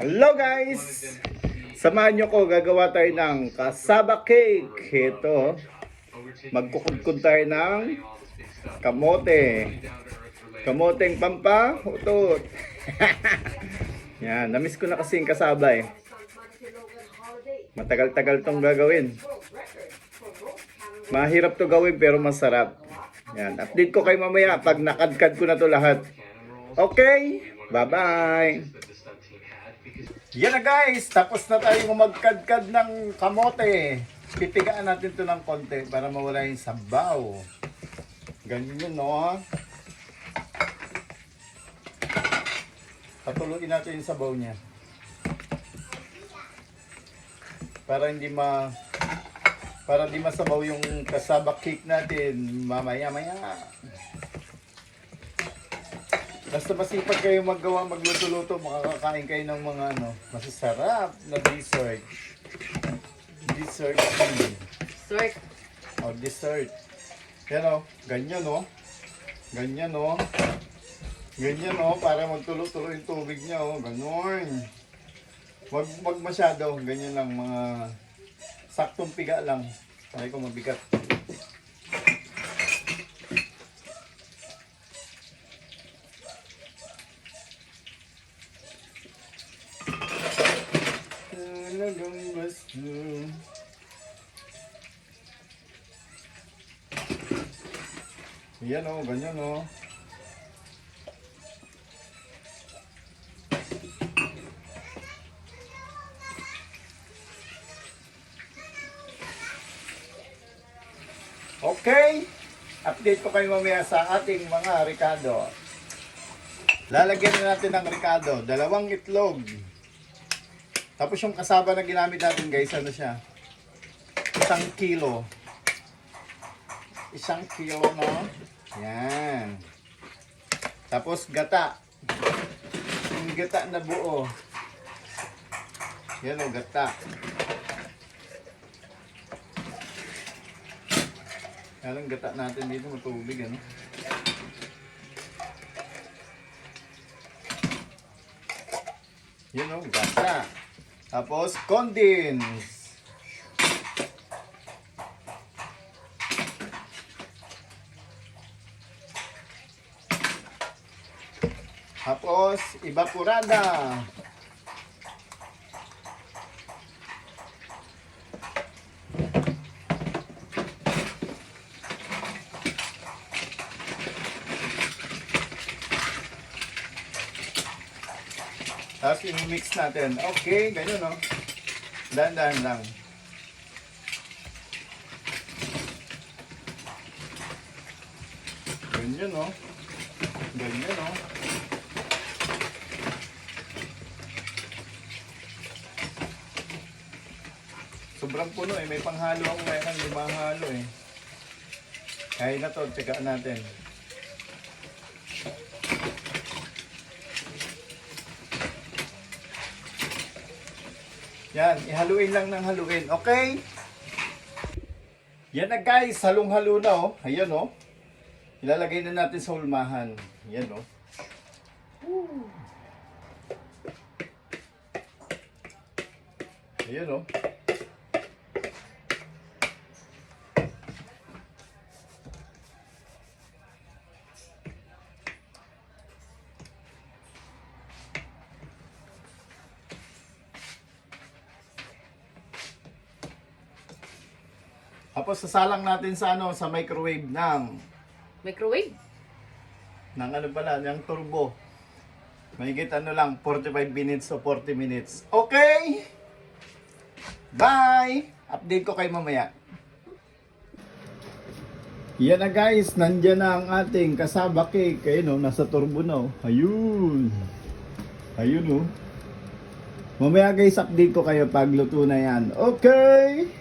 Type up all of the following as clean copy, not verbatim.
Hello guys! Samahan nyo ko, gagawa tayo ng kasaba cake. Ito, magkukudkod tayo ng kamote. Kamoteng pampautot. Yan, namiss ko na kasi yung kasaba eh. Matagal-tagal tong gagawin. Mahirap to gawin pero masarap. Yan, update ko kayo mamaya pag nakadkad ko na to lahat. Okay, bye-bye! Yan na guys, tapos na tayo magkadkad ng kamote. Pipigaan natin to ng konti para mawala yung sabaw. Ganyan yun, no? Patuluin natin yung sabaw niya. Para di masabaw yung kasaba cake natin mamaya-maya. Basta masipag kayo magluto-luto, makakakain kayo ng mga masasarap na dessert. Dessert. Dessert. Oh, dessert. Yan o, ganyan o. Ganyan o. Ganyan o, para magtulo-tulo yung tubig niya o. Ganon. Wag masyado, ganyan lang, mga saktong piga lang. Sabi ko mabigat. Yan o, ganyan o. Okay, update ko kayo mamaya sa ating mga ricado. Lalagyan na natin ng ricado, 2 itlog. Tapos yung kasaba na ginamit natin guys, ano siya? 1 kilo. 1 kilo, no? Yan. Tapos gata. Yung gata na buo. Yan o, gata. Yan ang gata natin dito, matubig, ano? Yan o, gata. Tapos, condense. Tapos, evaporada. Tapos, i-mix natin. Okay, ganyan, no? Dahan-dahan lang. Ganyan, no? Ganyan, no? Sobrang puno eh. May panghalo ako ngayon. Limang halo eh. Kaya na to. Tsagaan natin. Yan. Ihaluin lang ng haluin. Okay? Yan na guys. Halong-halo na oh. Ayan oh. Ilalagay na natin sa hulmahan. Yan oh. Ayan oh. Tapos sasalang natin sa sa microwave Microwave? ng pala, ng turbo. Mahigit lang, 45 minutes o 40 minutes. Okay! Bye! Update ko kayo mamaya. Yan na guys, nandyan na ang ating kasaba cake. Ayun nasa turbo na oh. Ayun. Ayun oh. Mamaya guys, update ko kayo pag luto na yan. Okay!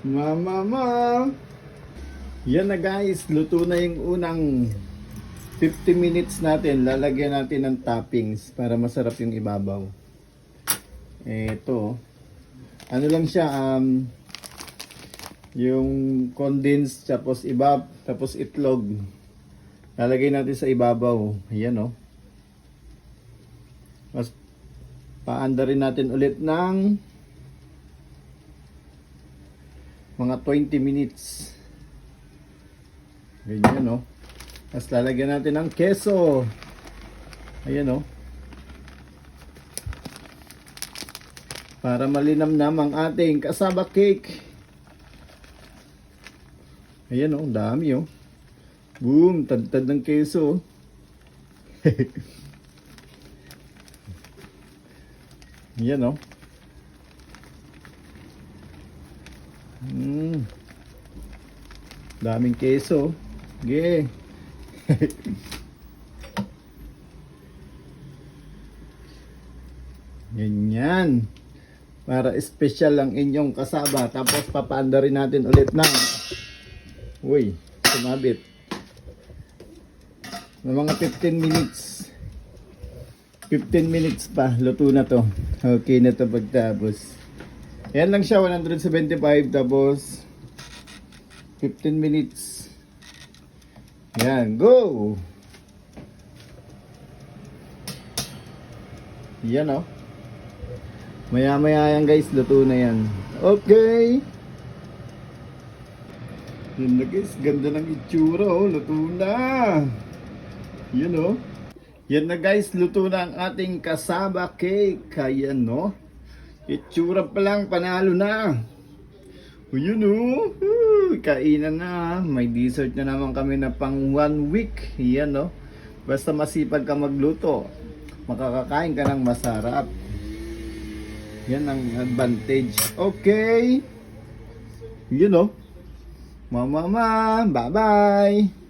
Mama. Yan na guys, luto na yung unang 50 minutes natin. Lalagyan natin ng toppings para masarap yung ibabaw. Ito. Ano lang siya, yung condensed, tapos tapos itlog. Lalagay natin sa ibabaw. Ayan oh. Paanda rin natin ulit ng mga 20 minutes. Ganyan, oh. Tapos lalagyan natin ng keso. Ayan, oh. Para malinamnam ang ating kasaba cake. Ayan, oh. Dami, oh. Boom. Tad-tad ng keso, oh. Yan, oh. Daming keso. Okay. Ganyan. Para special ang inyong kasaba. Tapos papaanda rin natin ulit ng uy, sumabit. Ng mga 15 minutes. 15 minutes pa, luto na to. Okay na to pagtapos. Yan lang siya, 175, tapos 15 minutes. Yan, go! Yan, oh. Maya maya yan guys, luto na yan. Okay! Yan na guys, ganda ng itsura, oh. Luto na! Yan, oh. Yan na guys, luto na ang ating kasaba cake. Ayan, no? Itsura pa lang, panalo na. O yun, oh. Kainan na. May dessert na naman kami na pang 1 week. Yan, no? Basta masipag ka magluto, makakakain ka ng masarap. Yan ang advantage. Okay. Yun, no? Mama, bye-bye.